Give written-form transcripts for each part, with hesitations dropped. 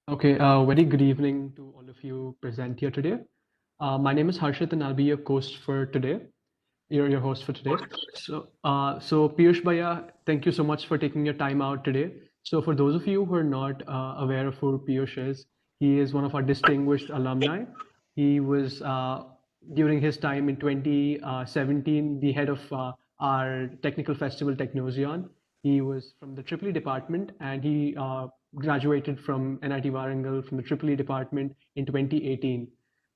Okay, very good evening to all of you present here today. My name is Harshit and I'll be your host for today. Your host for today. So Piyush Bhaiya, thank you so much for taking your time out today. So for those of you who are not aware of who Piyush is, he is one of our distinguished alumni. He was during his time in 2017 the head of our technical festival Technosion. He was from the Triple E department and he graduated from NIT Warangal from the Triple E department in 2018.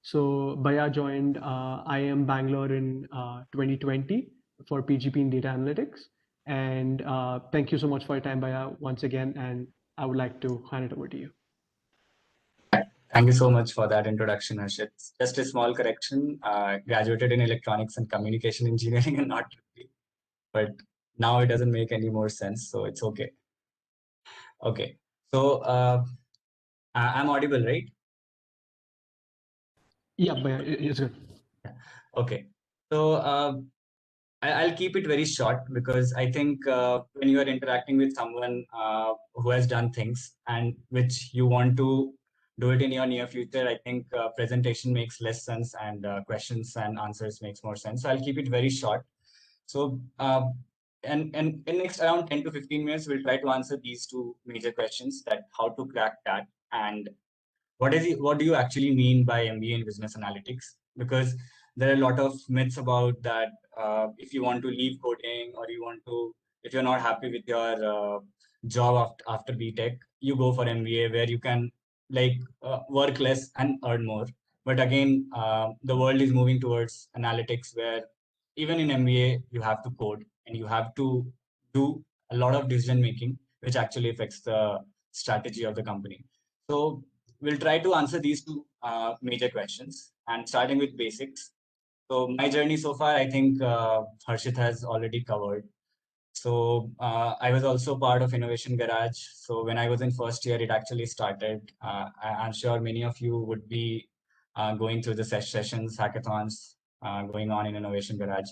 So Baya joined IIM Bangalore in 2020 for PGP in data analytics. And thank you so much for your time, Baya, once again. And I would like to hand it over to you. Thank you so much for that introduction, Harshit. Just a small correction. Graduated in electronics and communication engineering and not Triple E, but now it doesn't make any more sense, so it's okay. Okay, so I'm audible, right? Yeah, Baya, it's good. Okay, so I'll keep it very short because I think when you are interacting with someone who has done things and which you want to do it in your near future, I think presentation makes less sense and questions and answers makes more sense. So I'll keep it very short. So and in next around 10 to 15 minutes, we'll try to answer these two major questions: that how to crack that, and what do you actually mean by MBA in business analytics? Because there are a lot of myths about that. If you want to leave coding, or if you're not happy with your job after BTech, you go for MBA where you can work less and earn more. But again, the world is moving towards analytics where even in MBA you have to code and you have to do a lot of decision making, which actually affects the strategy of the company. So we'll try to answer these two major questions, and starting with basics. So my journey so far, I think Harshit has already covered. So I was also part of Innovation Garage. So when I was in first year, it actually started. I'm sure many of you would be going through the sessions, hackathons going on in Innovation Garage.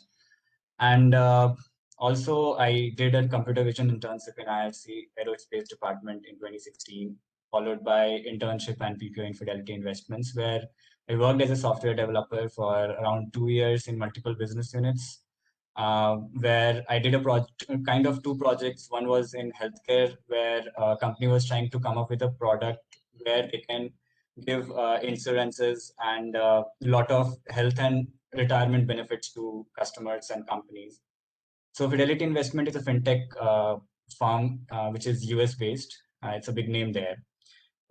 And also, I did a computer vision internship in IRC Aerospace Department in 2016, followed by internship and PPO in Fidelity Investments, where I worked as a software developer for around 2 years in multiple business units, where I did a project, kind of two projects. One was in healthcare, where a company was trying to come up with a product where they can give insurances and a lot of health and retirement benefits to customers and companies. So Fidelity Investment is a fintech firm which is US based. It's a big name there.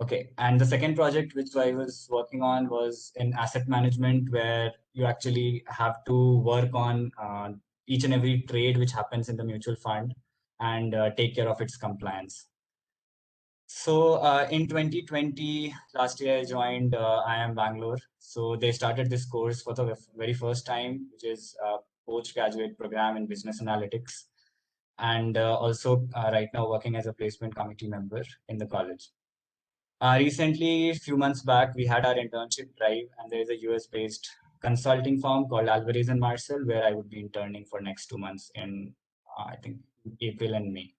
Okay, and the second project which I was working on was in asset management, where you actually have to work on each and every trade which happens in the mutual fund and take care of its compliance. So in 2020, last year I joined IIM Bangalore. So they started this course for the very first time, which is a postgraduate program in business analytics, and also right now working as a placement committee member in the college. Recently, a few months back, we had our internship drive, and there is a US-based consulting firm called Alvarez and Marcel, where I would be interning for next 2 months in, I think, April and May.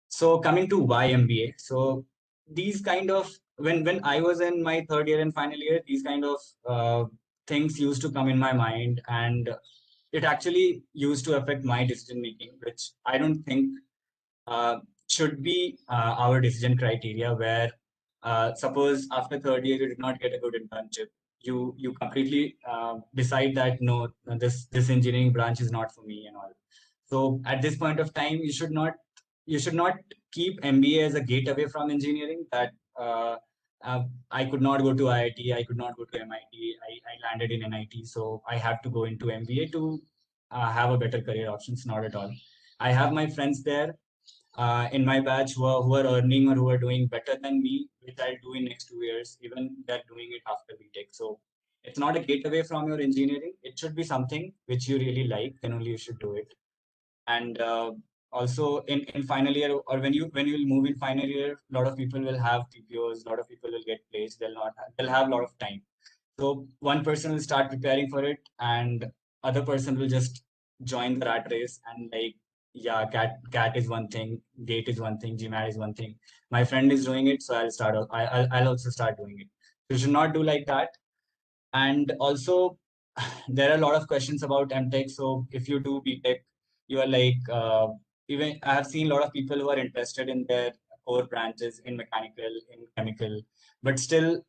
So coming to why MBA, so these kind of when I was in my third year and final year, these kind of things used to come in my mind, and it actually used to affect my decision making, which I don't think uh, should be our decision criteria. Where suppose after third year you did not get a good internship, you completely decide that no, this engineering branch is not for me and all. So at this point of time, you should not keep MBA as a gate away from engineering. That I could not go to IIT, I could not go to MIT, I landed in NIT, so I have to go into MBA to have a better career options. Not at all. I have my friends there in my batch who are earning or who are doing better than me, which I'll do in next 2 years. Even they're doing it after BTech. So it's not a gateway from your engineering. It should be something which you really like, then only you should do it. And also in final year, or when you move in final year, a lot of people will have PPOs, a lot of people will get placed. They'll have a lot of time. So one person will start preparing for it, and other person will just join the rat race and yeah, cat is one thing, Gate is one thing, GMAT is one thing. My friend is doing it, so I'll also start doing it. You should not do like that. And also, there are a lot of questions about MTech. So if you do BTech, you are like, even I have seen a lot of people who are interested in their core branches in mechanical, in chemical, but still,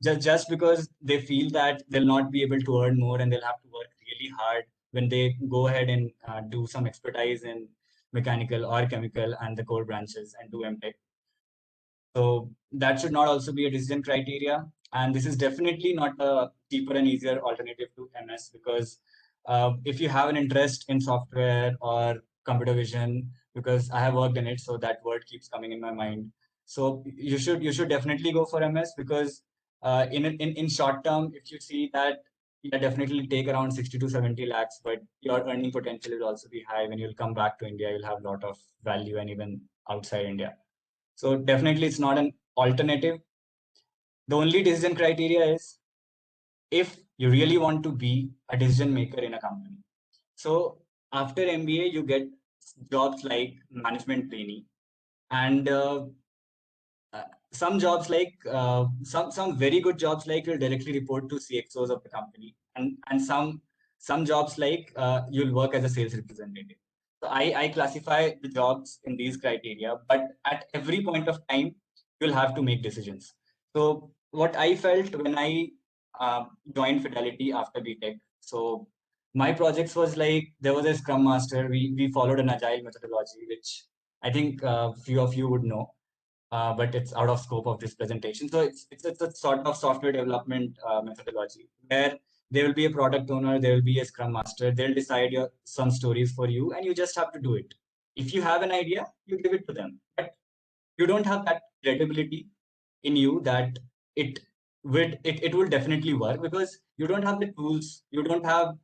just because they feel that they'll not be able to earn more and they'll have to work really hard when they go ahead and do some expertise in mechanical or chemical and the core branches and do MTech. So that should not also be a decision criteria. And this is definitely not a cheaper and easier alternative to MS, because if you have an interest in software or computer vision, because I have worked in it, so that word keeps coming in my mind. So you should definitely go for MS, because in short term, if you see that, yeah, definitely take around 60 to 70 lakhs, but your earning potential will also be high. When you'll come back to India, you'll have a lot of value, and even outside India. So definitely it's not an alternative. The only decision criteria is if you really want to be a decision maker in a company. So after MBA, you get jobs like management trainee, and some jobs like some very good jobs like you'll directly report to CXOs of the company, and some jobs like you'll work as a sales representative. So I classify the jobs in these criteria, but at every point of time you'll have to make decisions. So what I felt when I joined Fidelity after BTech, so my projects was like, there was a Scrum Master. We followed an agile methodology, which I think few of you would know, but it's out of scope of this presentation. So it's a sort of software development methodology where there will be a product owner, there will be a Scrum Master. They'll decide some stories for you, and you just have to do it. If you have an idea, you give it to them, but you don't have that credibility in you that it it will definitely work, because you don't have the tools, you don't have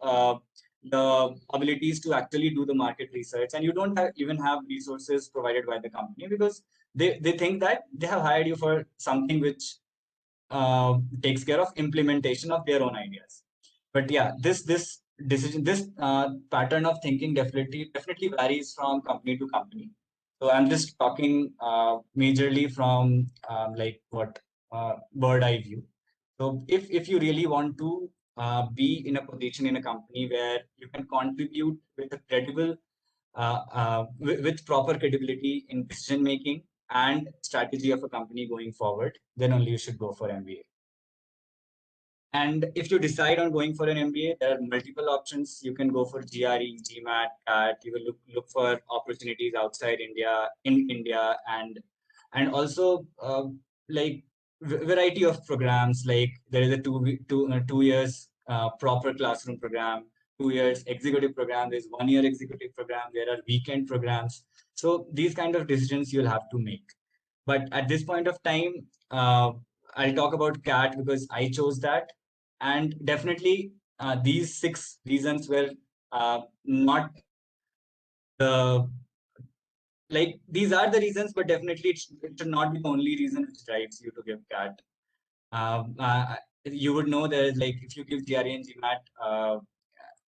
the abilities to actually do the market research, and you don't even have resources provided by the company, because they think that they have hired you for something which takes care of implementation of their own ideas. But yeah, this decision, this pattern of thinking definitely varies from company to company. So I'm just talking majorly from like what bird eye view. So if you really want to be in a position in a company where you can contribute with a credible with proper credibility in decision making and strategy of a company going forward, then only you should go for MBA. And if you decide on going for an MBA, there are multiple options. You can go for GRE, GMAT, CAT. You will look for opportunities outside India, in India, and also like variety of programs. Like there is a 2 years proper classroom program, 2 years executive program. There's 1 year executive program. There are weekend programs. So these kind of decisions you'll have to make. But at this point of time, I'll talk about CAT because I chose that. And definitely these 6 reasons were not the, like, these are the reasons, but definitely it should not be the only reason which drives you to give CAT. You would know there's like, if you give GRE and GMAT,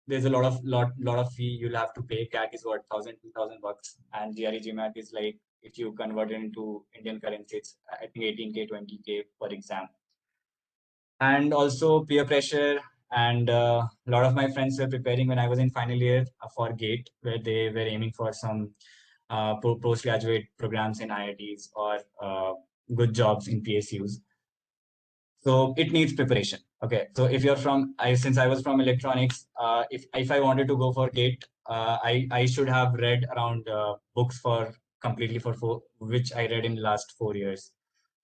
there's a lot of fee you'll have to pay. CAT is what, 1,000-2,000 bucks, and GRE GMAT is like, if you convert it into Indian currency, it's I think 18K, 20K per exam. And also peer pressure. And a lot of my friends were preparing when I was in final year for GATE, where they were aiming for some postgraduate programs in IITs or good jobs in PSUs. So it needs preparation. Okay, so if you're from, since I was from electronics, if I wanted to go for GATE, I should have read around books for completely for which I read in the last 4 years.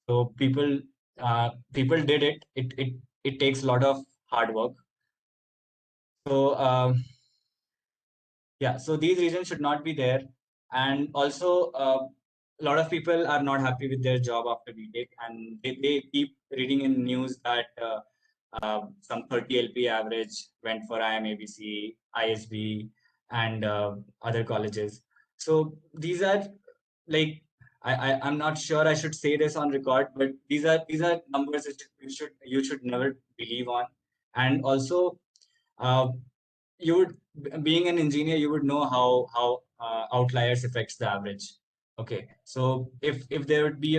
So people did it. It takes a lot of hard work. So yeah, so these reasons should not be there. And also a lot of people are not happy with their job after BTech, and they keep reading in news that some 30 LP average went for IMABC, ISB, and other colleges. So these are like, I'm not sure I should say this on record, but these are numbers that you should never believe on. And also, you would, being an engineer, you would know outliers affects the average. Okay, so if there would be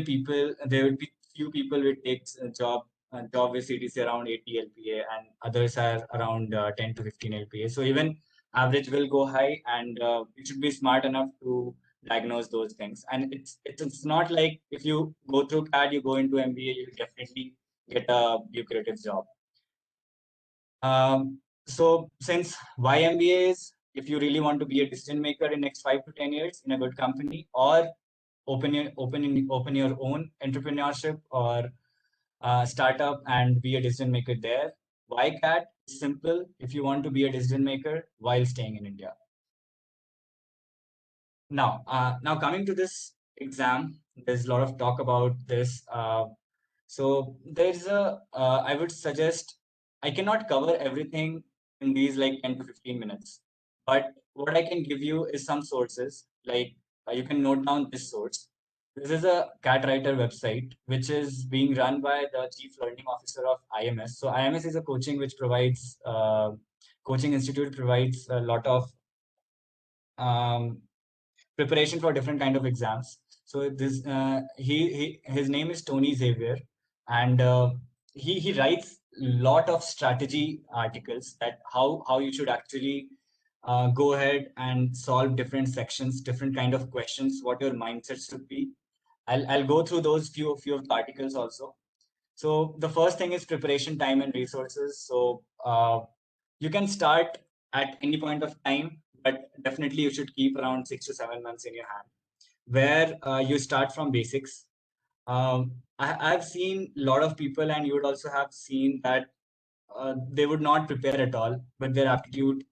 there would be few people who takes a job with CTC around 80 LPA, and others are around 10 to 15 LPA. So even average will go high, and you should be smart enough to diagnose those things. And it's not like if you go through CAD, you go into MBA, you definitely get a lucrative job. So since why MBA is, if you really want to be a decision maker in next 5 to 10 years in a good company, or open your own entrepreneurship or startup and be a decision maker there. Why CAT? Simple. If you want to be a decision maker while staying in India. Now coming to this exam, there's a lot of talk about this. So there's I would suggest, I cannot cover everything in these like 10 to 15 minutes, but what I can give you is some sources, like you can note down this source. This is a CatWriter website, which is being run by the Chief Learning Officer of IMS. So IMS is a coaching which provides, coaching institute provides a lot of preparation for different kind of exams. So this his name is Tony Xavier, and he writes lot of strategy articles that how you should actually go ahead and solve different sections, different kind of questions, what your mindset should be. I'll go through those few of the articles also. So the first thing is preparation time and resources. So you can start at any point of time, but definitely you should keep around 6 to 7 months in your hand, where you start from basics. I've seen a lot of people, and you would also have seen that they would not prepare at all, but their aptitude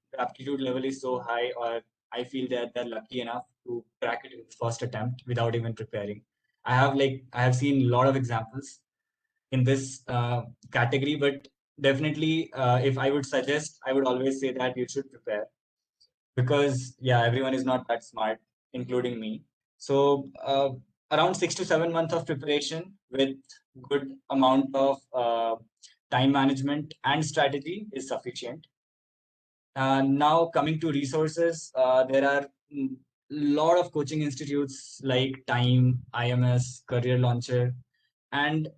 level is so high, or I feel that they're lucky enough to crack it in the first attempt without even preparing. I have seen a lot of examples in this category, but definitely if I would suggest, I would always say that you should prepare, because yeah, everyone is not that smart, including me. So around 6 to 7 months of preparation with good amount of time management and strategy is sufficient. Now coming to resources, there are a lot of coaching institutes like Time, IMS, Career Launcher, and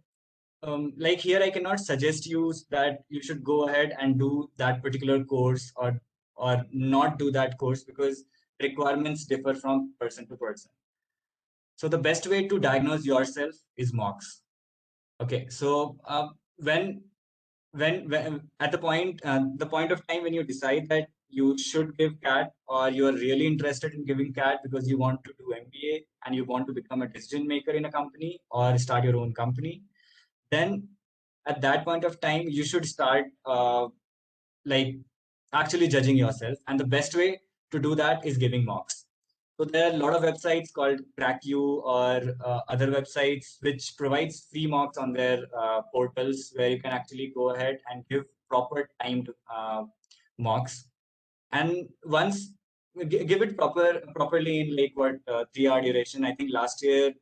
like here I cannot suggest you that you should go ahead and do that particular course, or not do that course, because requirements differ from person to person. So the best way to diagnose yourself is mocks. Okay, so when at the point of time when you decide that you should give CAT, or you are really interested in giving CAT because you want to do MBA and you want to become a decision maker in a company or start your own company, then at that point of time you should start like actually judging yourself, and the best way to do that is giving mocks. So there are a lot of websites called CrackU, or other websites which provides free mocks on their portals, where you can actually go ahead and give proper timed mocks. And once give it properly in like what 3 hour duration. I think last year,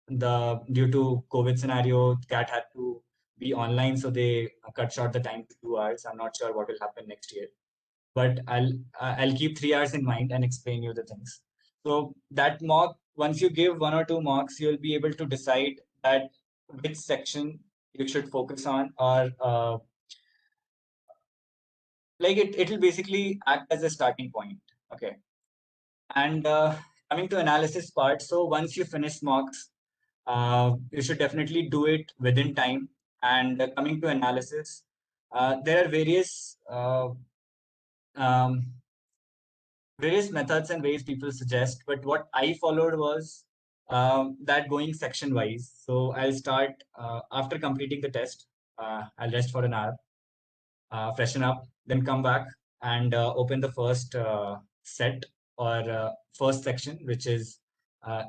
due to COVID scenario, CAT had to be online, so they cut short the time to 2 hours. I'm not sure what will happen next year, but I'll keep 3 hours in mind and explain you the things. So that mock, once you give 1 or 2 mocks, you'll be able to decide that which section you should focus on, or like it'll basically act as a starting point. Okay. And coming to analysis part, so once you finish mocks, you should definitely do it within time. And coming to analysis, there are um, various methods and ways people suggest, but what I followed was that going section wise. So I'll start after completing the test. I'll rest for an hour, freshen up, then come back and open the first set, or first section, which is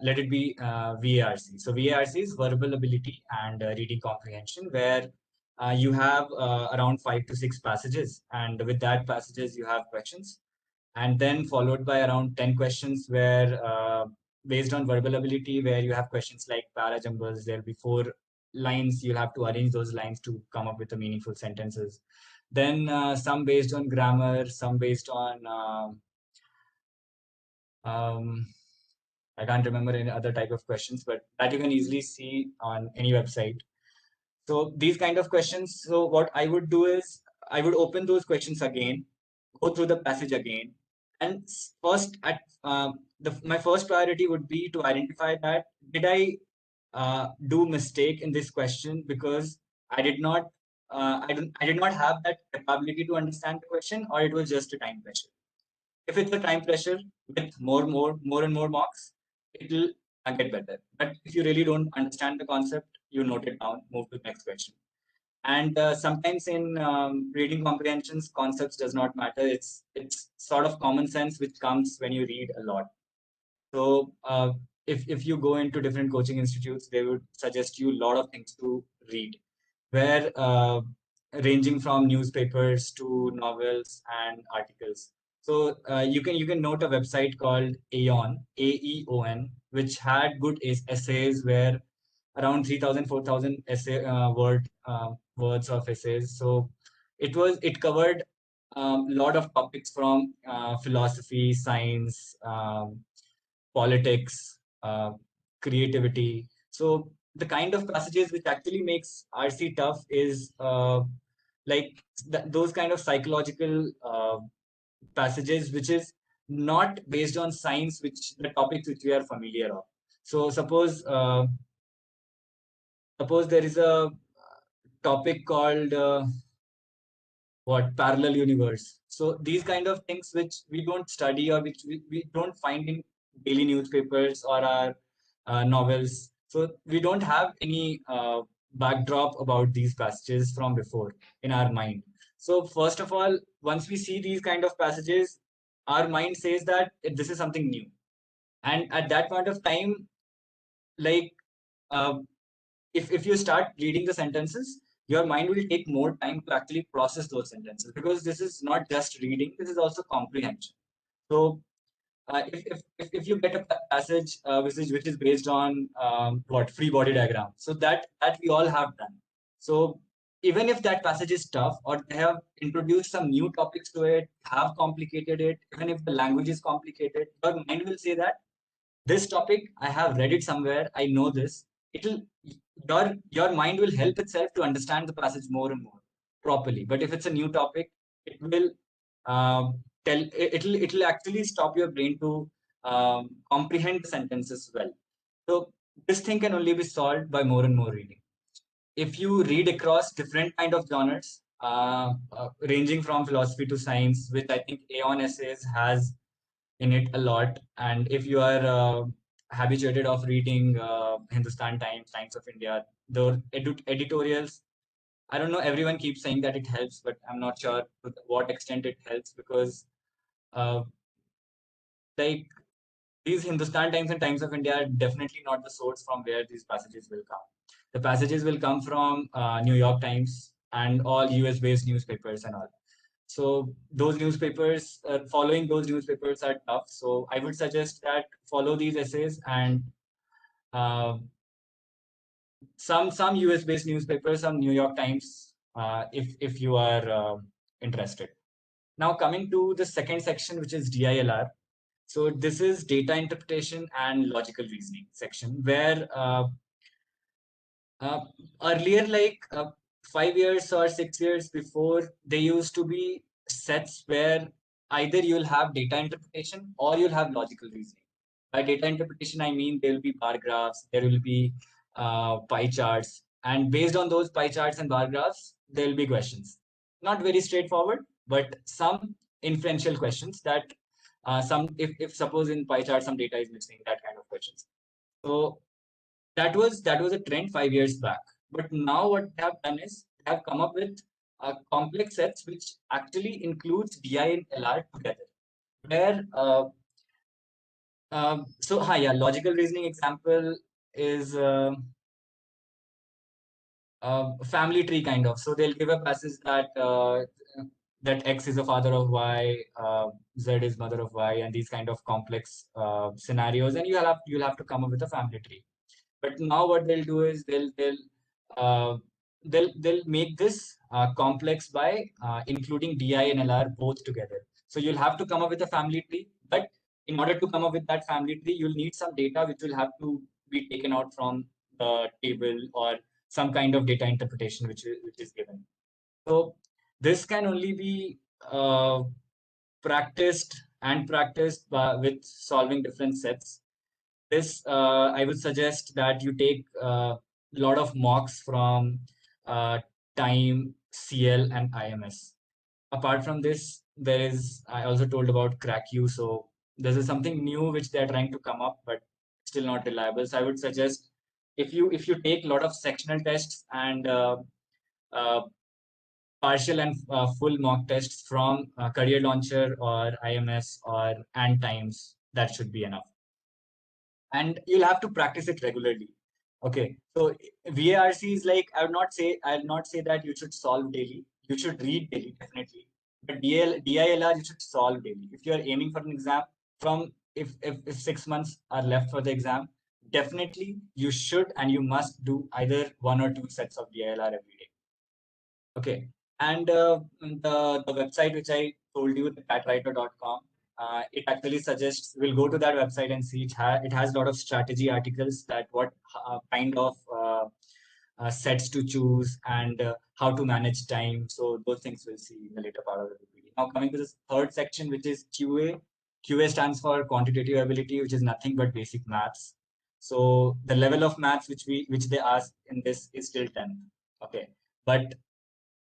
let it be VARC. So VARC is verbal ability and reading comprehension, where you have around 5 to 6 passages, and with that passages you have questions, and then followed by around 10 questions where based on verbal ability, where you have questions like para jumbles. There'll be 4 lines, you'll have to arrange those lines to come up with the meaningful sentences. Then some based on grammar, some based on I can't remember any other type of questions, but that you can easily see on any website. So these kind of questions. So what I would do is I would open those questions again, go through the passage again, and first at my first priority would be to identify that did I do mistake in this question because I did not have that capability to understand the question, or it was just a time pressure. If it's a time pressure with more and more marks, it'll get better. But if you really don't understand the concept, you note it down, move to the next question. And sometimes in reading comprehensions, concepts does not matter. It's sort of common sense which comes when you read a lot. So if you go into different coaching institutes, they would suggest you a lot of things to read, where ranging from newspapers to novels and articles. So you can note a website called Aeon, Aeon, which had good essays where around 3,000, 4,000 essay words of essays. So it covered a lot of topics from philosophy, science, politics, creativity. So the kind of passages which actually makes RC tough is like those kind of psychological passages, which is not based on science, which the topics which we are familiar of. So suppose there is a topic called what parallel universe. So these kind of things which we don't study or which we don't find in daily newspapers or our novels. So we don't have any backdrop about these passages from before in our mind. So first of all, once we see these kind of passages, our mind says that this is something new. And at that point of time, like uh, if you start reading the sentences, your mind will take more time to actually process those sentences, because this is not just reading, this is also comprehension. So if you get a passage which is based on what free body diagram, so that we all have done. So even if that passage is tough or they have introduced some new topics to it, have complicated it, even if the language is complicated, your mind will say that this topic I have read it somewhere, I know this. It'll your mind will help itself to understand the passage more and more properly. But if it's a new topic, it will it'll actually stop your brain to comprehend the sentences well. So this thing can only be solved by more and more reading. If you read across different kind of genres, ranging from philosophy to science, which I think Aeon Essays has in it a lot. And if you are habituated of reading Hindustan Times, Times of India, the editorials, I don't know, everyone keeps saying that it helps, but I'm not sure to what extent it helps, because uh, like these Hindustan Times and Times of India are definitely not the source from where these passages will come. The passages will come from New York Times and all US based newspapers and all. So those newspapers, following those newspapers are tough. So I would suggest that follow these essays and uh, some US based newspapers, some New York Times, if you are interested. Now coming to the second section, which is DILR. So this is data interpretation and logical reasoning section, where uh, earlier, like 5 years or 6 years before, they used to be sets where either you'll have data interpretation or you'll have logical reasoning. By data interpretation, I mean there will be bar graphs, there will be pie charts, and based on those pie charts and bar graphs, there will be questions. Not very straightforward, but some inferential questions that some if suppose in pie chart some data is missing, that kind of questions. So that was a trend 5 years back. But now what they have done is they have come up with complex sets which actually includes DI and LR together. Where yeah, logical reasoning example is family tree kind of. So they'll give a passage that X is the father of Y, Z is mother of Y, and these kind of complex scenarios, and you'll have to come up with a family tree. But now what they'll do is uh, they'll make this complex by including DI and LR both together. So you'll have to come up with a family tree, but in order to come up with that family tree, you'll need some data which will have to be taken out from the table or some kind of data interpretation which is given. So this can only be practiced with solving different sets. This, I would suggest that you take a lot of mocks from Time, CL, and IMS. Apart from this, I also told about CrackU. So this is something new which they're trying to come up, but still not reliable. So I would suggest if you take a lot of sectional tests and uh, partial and full mock tests from Career Launcher or IMS or and Times, that should be enough. And you'll have to practice it regularly. Okay, so VARC is like, I'll not say that you should solve daily. You should read daily, definitely. But DILR you should solve daily. If you're aiming for an exam, from if 6 months are left for the exam, definitely you should and you must do either 1 or 2 sets of DILR every day. Okay, and the website which I told you, the catwriter.com, it actually suggests, we'll go to that website and see it has a lot of strategy articles that what kind of sets to choose and how to manage time. So those things we'll see in the later part of the video. Now coming to this third section, which is QA. QA stands for quantitative ability, which is nothing but basic maths. So the level of maths which they ask in this is still 10. Okay, but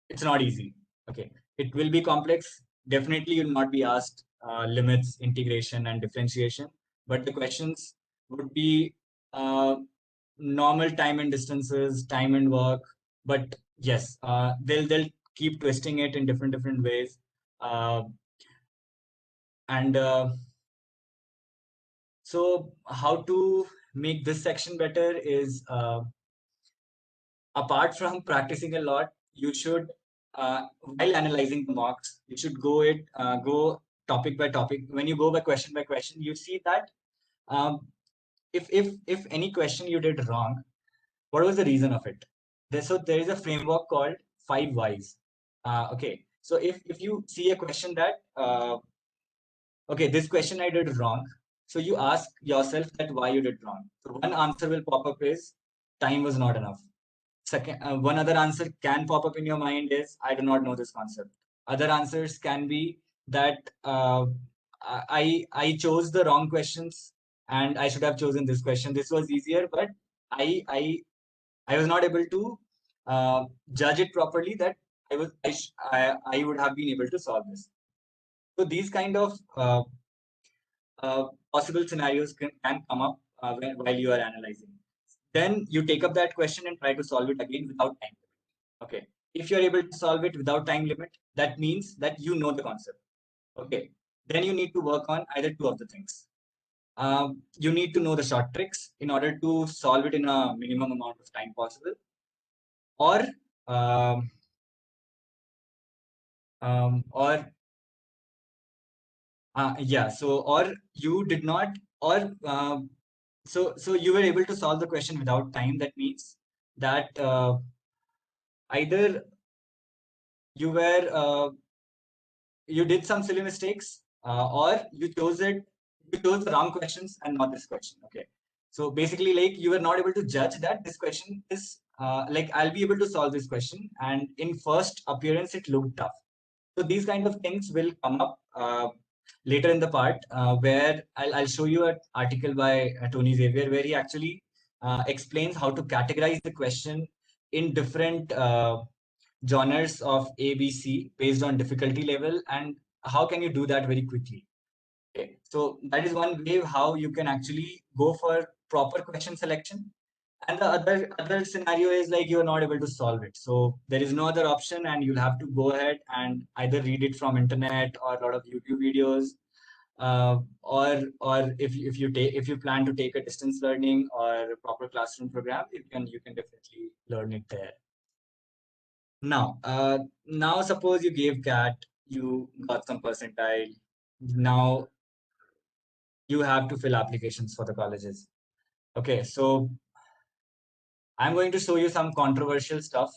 it's not easy. Okay, it will be complex. Definitely, you'll not be asked limits, integration, and differentiation, but the questions would be normal time and distances, time and work. But yes, they'll keep twisting it in different ways, and so how to make this section better is apart from practicing a lot, you should, while analyzing the mocks, you should go topic by topic. When you go by question, you see that um, if any question you did wrong, what was the reason of it? So there is a framework called 5 whys. Okay, so if you see a question that okay, this question I did wrong, so you ask yourself that why you did wrong. So one answer will pop up is time was not enough. Second, one other answer can pop up in your mind is I do not know this concept. Other answers can be that I chose the wrong questions and I should have chosen this question. This was easier, but I I I was not able to judge it properly. That I would have been able to solve this. So these kind of possible scenarios can come up while you are analyzing. Then you take up that question and try to solve it again without time limit. Okay. If you're able to solve it without time limit, that means that you know the concept. Okay. Then you need to work on either two of the things. You need to know the short tricks in order to solve it in a minimum amount of time possible. Or yeah, so or you did not, or so you were able to solve the question without time. That means that either you were you did some silly mistakes, or you chose the wrong questions and not this question. Okay, so basically, like, you were not able to judge that this question is like, I'll be able to solve this question, and in first appearance it looked tough. So these kind of things will come up later in the part, where I'll show you an article by Tony Xavier, where he actually explains how to categorize the question in different genres of ABC based on difficulty level, and how can you do that very quickly. Okay, so that is one way how you can actually go for proper question selection. And the other scenario is like you're not able to solve it, so there is no other option, and you'll have to go ahead and either read it from internet or a lot of YouTube videos, or if you plan to take a distance learning or a proper classroom program, you can definitely learn it there. Now suppose you gave CAT, you got some percentile. Now you have to fill applications for the colleges. Okay, so I'm going to show you some controversial stuff.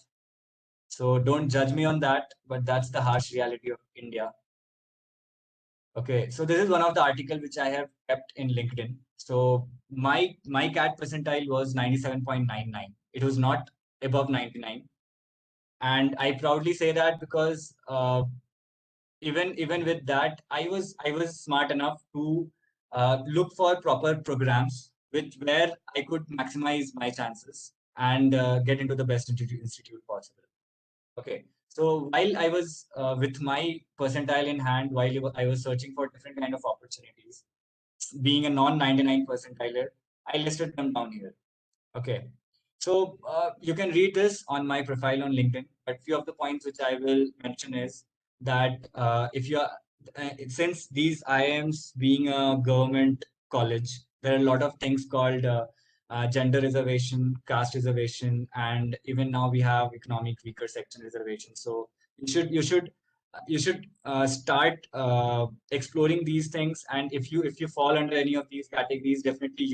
So don't judge me on that, but that's the harsh reality of India. Okay, so this is one of the article which I have kept in LinkedIn. So my CAT percentile was 97.99. It was not above 99, and I proudly say that because even with that, I was smart enough to look for proper programs which where I could maximize my chances and get into the best institute possible. Okay. So while I was with my percentile in hand, while I was searching for different kind of opportunities, being a non-99 percentiler, I listed them down here. Okay. So you can read this on my profile on LinkedIn. But few of the points which I will mention is that if you are, since these IIMs being a government college, there are a lot of things called gender reservation, caste reservation, and even now we have economic weaker section reservation. So you should start exploring these things, and if you fall under any of these categories, definitely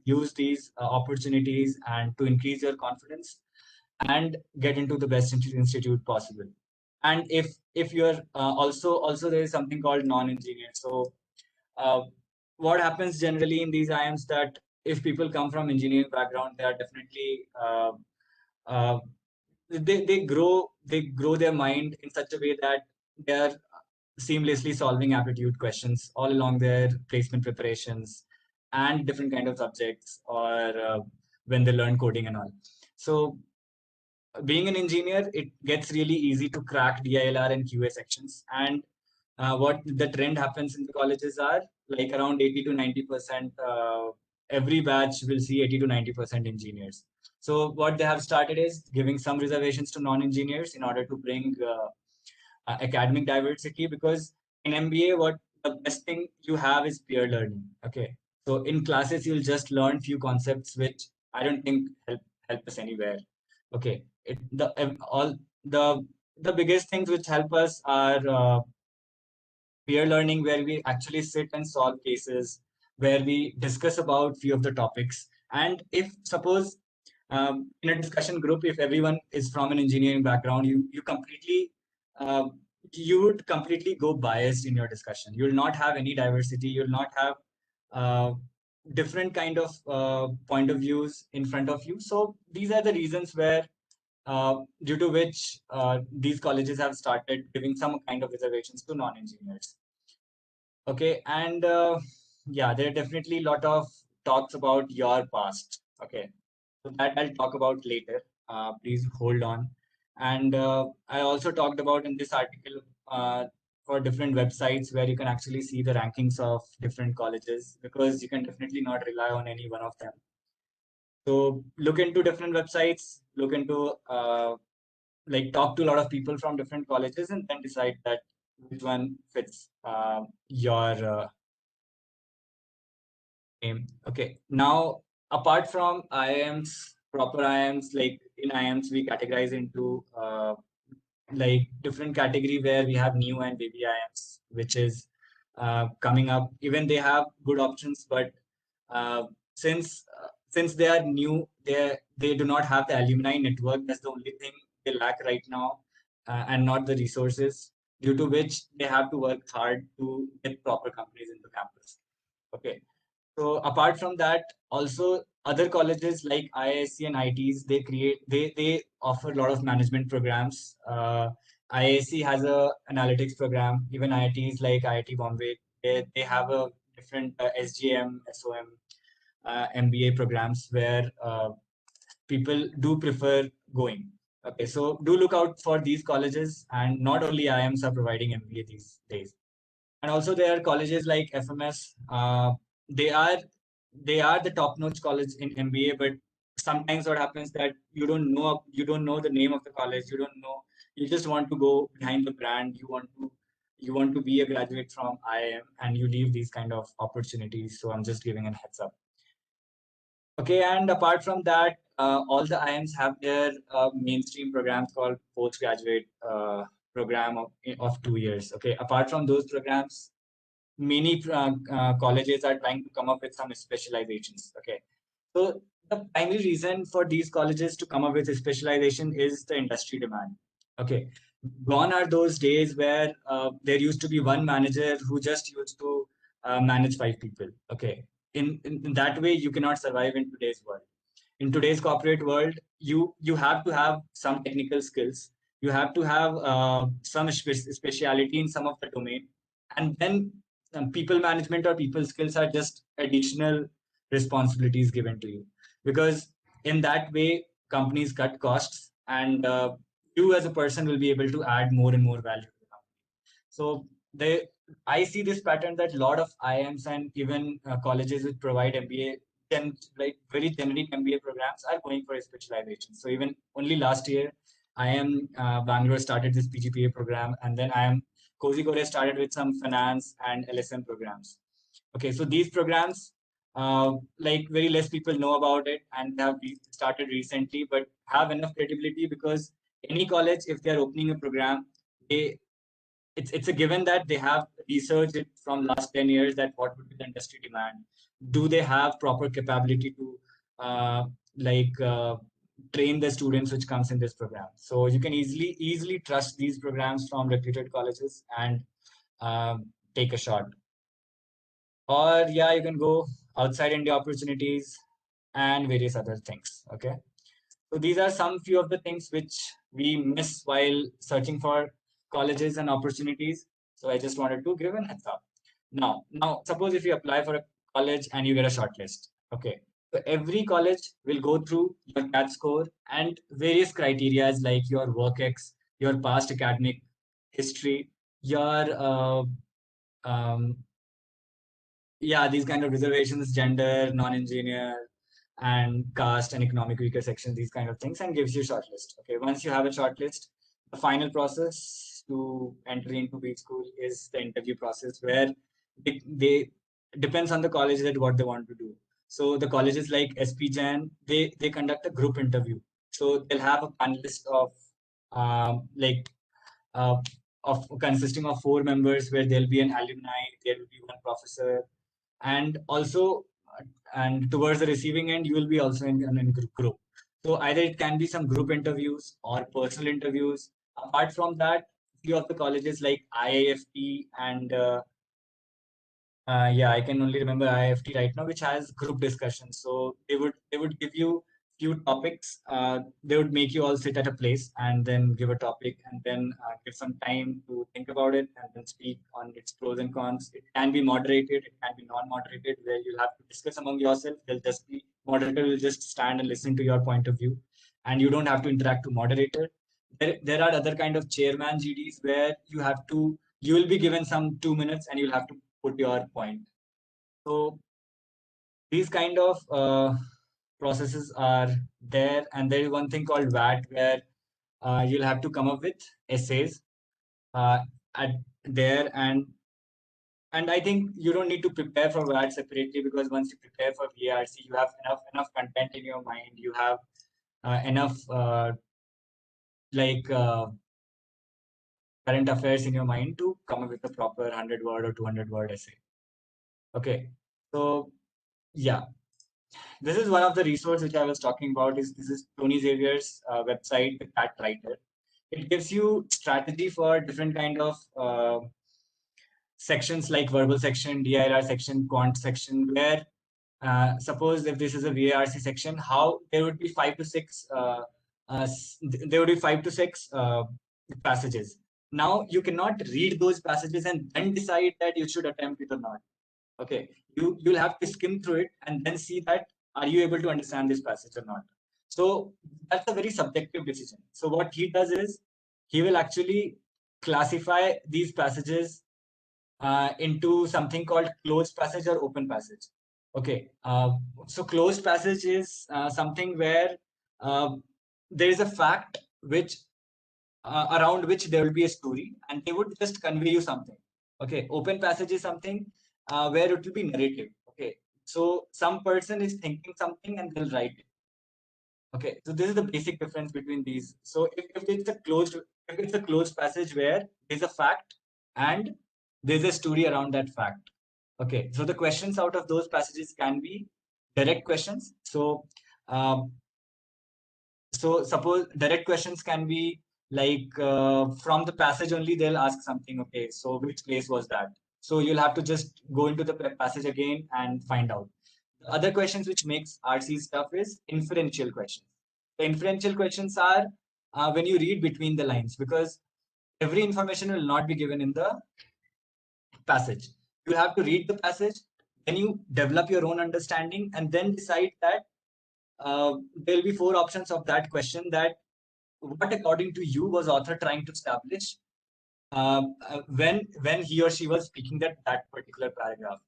use these opportunities and to increase your confidence and get into the best institute possible. And if you're also there is something called non-engineer. So uh, what happens generally in these IIMs that if people come from engineering background, they are definitely uh, they grow their mind in such a way that they are seamlessly solving aptitude questions all along their placement preparations and different kind of subjects or when they learn coding and all. So being an engineer, it gets really easy to crack DILR and QA sections. And what the trend happens in the colleges are like around 80 to 90%. Every batch will see 80 to 90% engineers. So what they have started is giving some reservations to non-engineers in order to bring academic diversity. Because in MBA, what the best thing you have is peer learning. Okay, so in classes you'll just learn few concepts which I don't think help us anywhere. Okay, all the biggest things which help us are peer learning, where we actually sit and solve cases, where we discuss about few of the topics. And if suppose in a discussion group, if everyone is from an engineering background, uh, you would completely go biased in your discussion. You will not have any diversity. You will not have uh, different kind of point of views in front of you. So these are the reasons where due to which these colleges have started giving some kind of reservations to non-engineers. Okay, and yeah, there are definitely a lot of talks about your past. Okay, so that I'll talk about later. Please hold on. And I also talked about in this article for different websites where you can actually see the rankings of different colleges, because you can definitely not rely on any one of them. So look into different websites, look into like talk to a lot of people from different colleges, and then decide that which one fits your aim. Okay, now apart from IIMs, proper IIMs, like in IIMs we categorize into like different category where we have new and baby IIMs, which is coming up. Even they have good options, but uh, since they are new, they do not have the alumni network. That's the only thing they lack right now, and not the resources. Due to which they have to work hard to get proper companies into campus. Okay, so apart from that, also other colleges like IISc and ITs, they offer a lot of management programs. IISc has a analytics program. Even IITs like IIT Bombay, they have a different SGM, SOM, MBA programs where people do prefer going. Okay, so do look out for these colleges, and not only IIMs are providing MBA these days. And also there are colleges like FMS. They are they are the top-notch college in MBA, but sometimes what happens that you don't know the name of the college. You just want to go behind the brand. You want to be a graduate from IIM, and you leave these kind of opportunities. So I'm just giving a heads up. Okay, and apart from that, all the IIMs have their mainstream programs called postgraduate program of 2 years. Okay, apart from those programs, many colleges are trying to come up with some specializations. Okay, so the primary reason for these colleges to come up with a specialization is the industry demand. Okay, Gone are those days where there used to be one manager who just used to manage 5 people. Okay, in that way, you cannot survive in today's world. In today's corporate world, you have to have some technical skills. You have to have some speciality in some of the domain, and then people management or people skills are just additional responsibilities given to you, because in that way companies cut costs, and you as a person will be able to add more and more value to the company. So they, I see this pattern that a lot of IIMs and even colleges which provide MBA, like very generic MBA programs, are going for a specialization. So even only last year, IIM Bangalore started this PGPA program, and then IIM Kozhikode started with some finance and LSM programs. Okay, so these programs, like very less people know about it, and they have started recently, but have enough credibility because any college, if they are opening a program, they it's a given that they have researched it from last 10 years that what would be the industry demand. Do they have proper capability to uh, like train the students which comes in this program? So you can easily trust these programs from reputed colleges and take a shot. Or yeah, you can go outside India opportunities and various other things. Okay, so these are some few of the things which we miss while searching for colleges and opportunities. So I just wanted to give an heads up. Now suppose if you apply for a college and you get a shortlist. Okay, so every college will go through your CAT score and various criteria like your work ex, your past academic history, your um, yeah, these kind of reservations, gender, non-engineer, and caste and economic weaker sections, these kind of things, and gives you a shortlist. Okay, once you have a shortlist, the final process to enter into B school is the interview process, where they depends on the college that what they want to do. So the colleges like SP Jain, they conduct a group interview. So they'll have a panelist of like uh, of consisting of 4 members, where there'll be an alumni, there will be one professor, and also and towards the receiving end you will be also in group. So either it can be some group interviews or personal interviews. Apart from that, few of the colleges like IIFT and yeah, I can only remember IIFT right now, which has group discussions. So they would give you few topics. They would make you all sit at a place and then give a topic, and then give some time to think about it and then speak on its pros and cons. It can be moderated, it can be non-moderated, where you'll have to discuss among yourself. They'll just be moderator will just stand and listen to your point of view, and you don't have to interact to moderator. There are other kind of chairman GDs where you will be given some 2 minutes and you'll have to put your point. So these kind of processes are there, and there is one thing called VAT, where you'll have to come up with essays uh, at there, and I think you don't need to prepare for VAT separately, because once you prepare for VARC, you have enough content in your mind. You have enough like current affairs in your mind to come up with a proper 100-word or 200-word essay. Okay, so yeah, this is one of the resources which I was talking about. This is Tony Xavier's website, the Cat Writer. It gives you strategy for different kind of sections like verbal section, DIR section, quant section, where suppose if this is a VARC section, how there would be 5 to 6 there would be 5 to 6 passages. Now you cannot read those passages and then decide that you should attempt it or not. Okay, you'll have to skim through it and then see that are you able to understand this passage or not. So that's a very subjective decision. So what he does is he will actually classify these passages into something called closed passage or open passage. Okay, so closed passage is something where uh, there is a fact which around which there will be a story, and they would just convey you something. Okay, open passage is something where it will be narrative. Okay, so some person is thinking something and they'll write it. Okay, so this is the basic difference between these. So if it's a closed passage where there's a fact and there's a story around that fact. Okay, so the questions out of those passages can be direct questions. So suppose direct questions can be Like from the passage only, they'll ask something. Okay, so which place was that? So you'll have to just go into the passage again and find out. The other questions which makes RC tough is inferential questions. The inferential questions are when you read between the lines, because every information will not be given in the passage. You have to read the passage, then you develop your own understanding, and then decide that there will be four options of that question, that what according to you was author trying to establish when he or she was speaking that particular paragraph.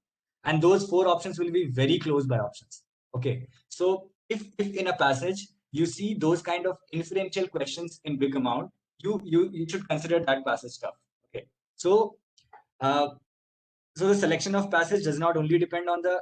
And those four options will be very close by options. Okay, so if in a passage you see those kind of inferential questions in big amount, you should consider that passage tough. Okay, so uh, so the selection of passage does not only depend on the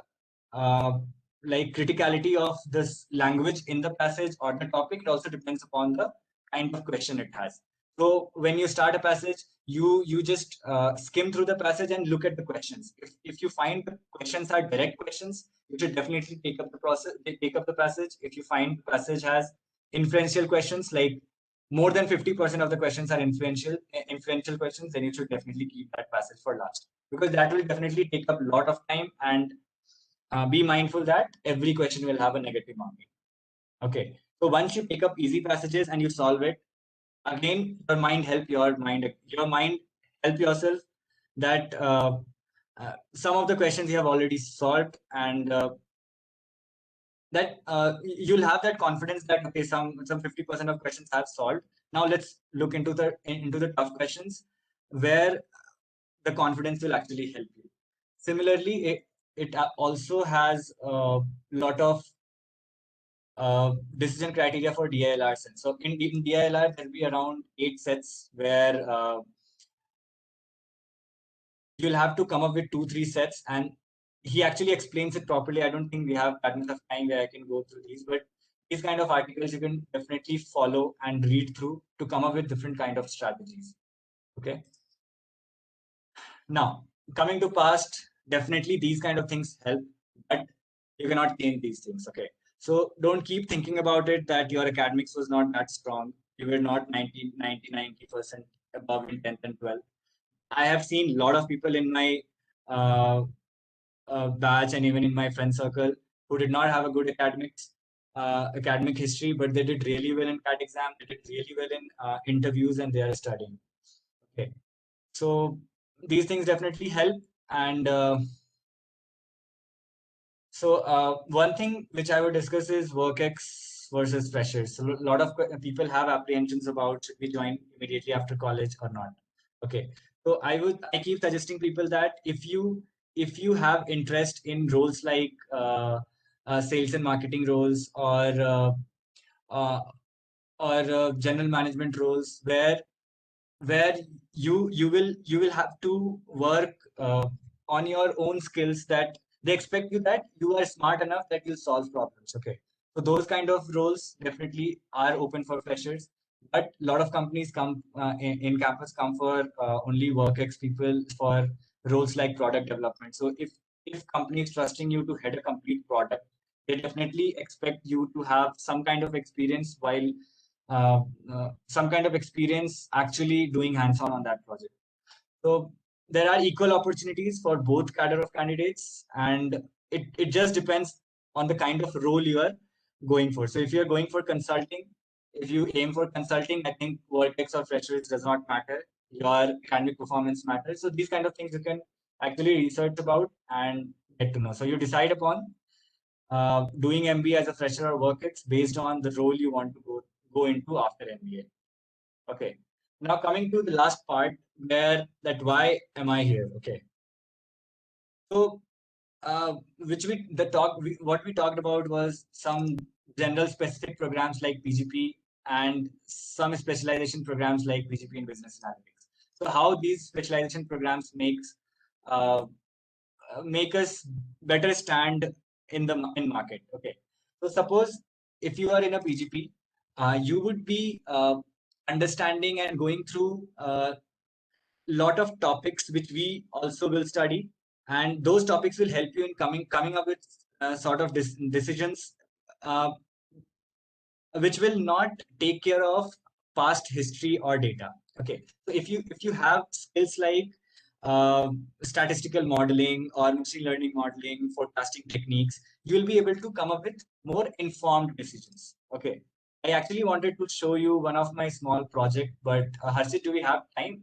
like criticality of this language in the passage or the topic, it also depends upon the kind of question it has. So when you start a passage, you just skim through the passage and look at the questions. If you find the questions are direct questions, you should definitely take up the passage. If you find the passage has inferential questions, like more than 50% of the questions are inferential questions, then you should definitely keep that passage for last, because that will definitely take up a lot of time. And be mindful that every question will have a negative marking. Okay, so once you pick up easy passages and you solve it, again your mind help yourself that some of the questions you have already solved, and that you'll have that confidence that okay, some 50% of questions have solved. Now let's look into the tough questions, where the confidence will actually help you. Similarly, it also has a lot of decision criteria for DILR sets. So in DILR, there'll be around 8 sets where you'll have to come up with 2-3 sets, and he actually explains it properly. I don't think we have that much of time where I can go through these, but these kind of articles you can definitely follow and read through to come up with different kind of strategies. Okay. Now, coming to past, definitely these kind of things help, but you cannot change these things. Okay. So don't keep thinking about it that your academics was not that strong. You were not 90% above in 10th and 12th. I have seen a lot of people in my uh, batch and even in my friend circle who did not have a good academic history, but they did really well in CAT exam. They did really well in interviews, and they are studying. Okay, so these things definitely help. And one thing which I would discuss is WorkX versus freshers. So a lot of people have apprehensions about should we join immediately after college or not. Okay, so I keep suggesting people that if you have interest in roles like sales and marketing roles, uh, general management roles, where you will have to work on your own skills, that they expect you that you are smart enough that you'll solve problems. Okay, so those kind of roles definitely are open for freshers, but a lot of companies come in campus come for only WorkX people for roles like product development. So if companies trusting you to head a complete product, they definitely expect you to have some kind of experience while some kind of experience actually doing hands-on on that project. So there are equal opportunities for both cadre of candidates, and it just depends on the kind of role you are going for. So if you're going for consulting, if you aim for consulting, I think WorkX or freshers does not matter. Your academic performance matters. So these kind of things you can actually research about and get to know. So you decide upon doing MBA as a fresher or WorkX based on the role you want to go into after MBA. Okay. Now coming to the last part, where that why am I here? Okay. So what we talked about was some general specific programs like PGP and some specialization programs like PGP in business analytics. So how these specialization programs uh, make us better stand in the market. Okay, so suppose if you are in a PGP, you would be understanding and going through a lot of topics which we also will study, and those topics will help you in coming up with sort of decisions which will not take care of past history or data. Okay, so if you have skills like statistical modeling or machine learning modeling, forecasting techniques, you will be able to come up with more informed decisions. Okay, I actually wanted to show you one of my small project, but Harshit, do we have time?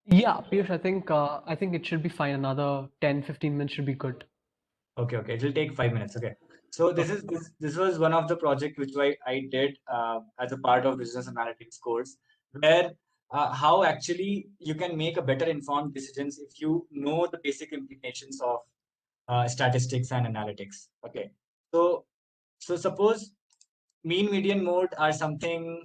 Yeah, Piyush, I think it should be fine. Another 10-15 minutes should be good. Okay, it will take 5 minutes. Okay. So Okay. this was one of the project which I did as a part of business analytics course, where how actually you can make a better informed decisions if you know the basic implications of statistics and analytics. Okay. So suppose mean median mode are something.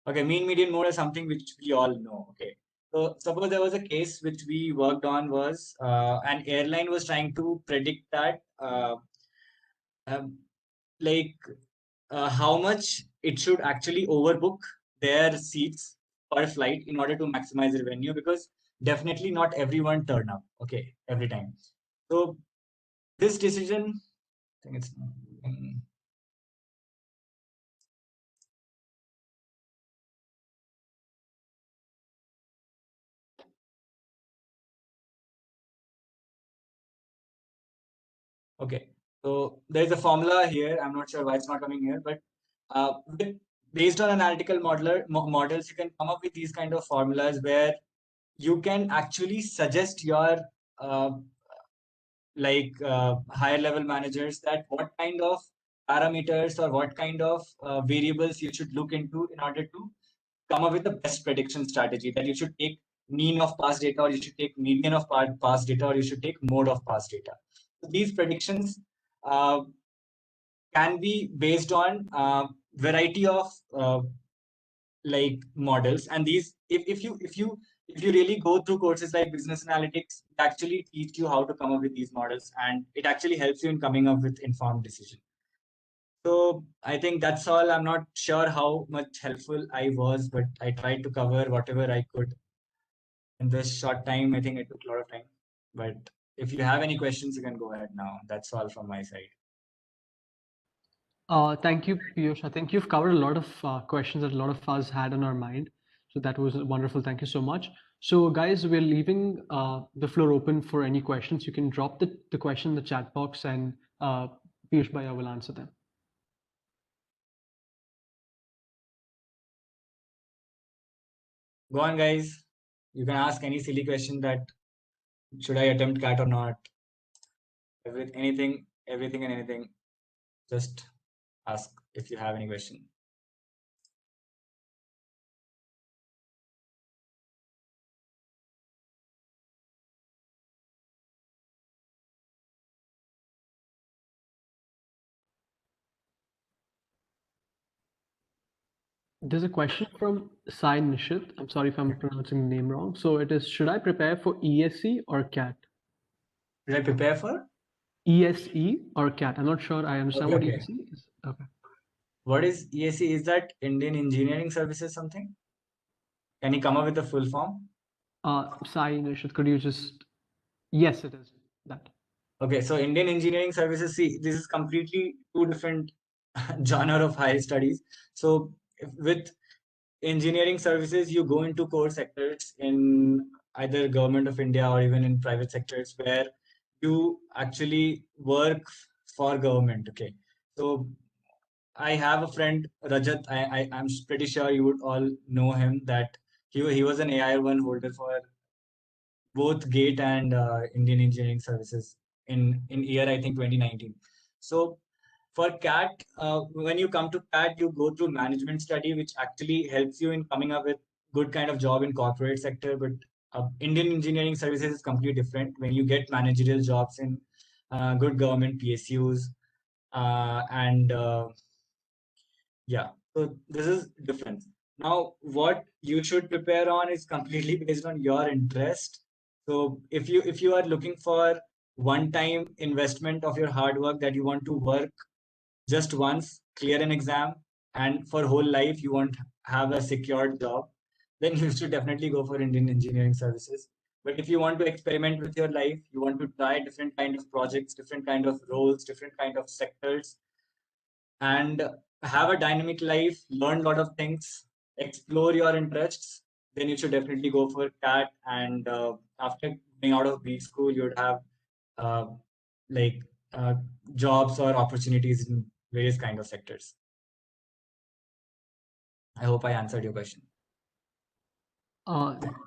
Okay, mean median mode is something which we all know. Okay. So suppose there was a case which we worked on was an airline was trying to predict that um, like how much it should actually overbook their seats per flight in order to maximize revenue, because definitely not everyone turn up, okay, every time. So this decision, I think it's okay. So there's a formula here. I'm not sure why it's not coming here, but with, based on analytical models, you can come up with these kind of formulas where you can actually suggest your uh, higher level managers that what kind of parameters or what kind of variables you should look into in order to come up with the best prediction strategy, that you should take mean of past data, or you should take median of past data, or you should take mode of past data. So these predictions uh, can be based on variety of like models, and these if you really go through courses like business analytics, it actually teach you how to come up with these models, and it actually helps you in coming up with informed decision. So I think that's all. I'm not sure how much helpful I was, but I tried to cover whatever I could in this short time. I think it took a lot of time, but if you have any questions, you can go ahead now. That's all from my side. Thank you, Piyush. I think you've covered a lot of questions that a lot of us had on our mind. So that was wonderful. Thank you so much. So, guys, we're leaving the floor open for any questions. You can drop the question in the chat box, and Piyush Bhaiya will answer them. Go on, guys. You can ask any silly question that should I attempt cat or not. Everything and anything. Just ask if you have any question. There's a question from Sai Nishit. I'm sorry if I'm pronouncing the name wrong. So it is, should I prepare for ESE or CAT? Should I prepare for? ESE or CAT? I'm not sure I understand what Okay. ESE is. Okay. What is ESE? Is that Indian Engineering Services something? Can you come up with the full form? Sai Nishit, could you just, yes, it is that. Okay, so Indian Engineering Services, see, this is completely two different genre of higher studies. So with engineering services, you go into core sectors in either government of India or even in private sectors where you actually work for government. Okay, so I have a friend Rajat. I'm pretty sure you would all know him. That he was an AI1 holder for both GATE and Indian Engineering Services in year I think 2019. So for CAT, when you come to CAT, you go through management study, which actually helps you in coming up with good kind of job in corporate sector. But Indian Engineering Services is completely different. When you get managerial jobs in good government PSUs, and yeah, so this is different. Now, what you should prepare on is completely based on your interest. So if you are looking for one time investment of your hard work, that you want to work just once, clear an exam, and for whole life you want have a secured job, then you should definitely go for Indian Engineering Services. But if you want to experiment with your life, you want to try different kind of projects, different kind of roles, different kind of sectors, and have a dynamic life, learn a lot of things, explore your interests, then you should definitely go for CAT. And after going out of B school, you would have uh, like jobs or opportunities in various kind of sectors. I hope I answered your question.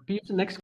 Piyush, the next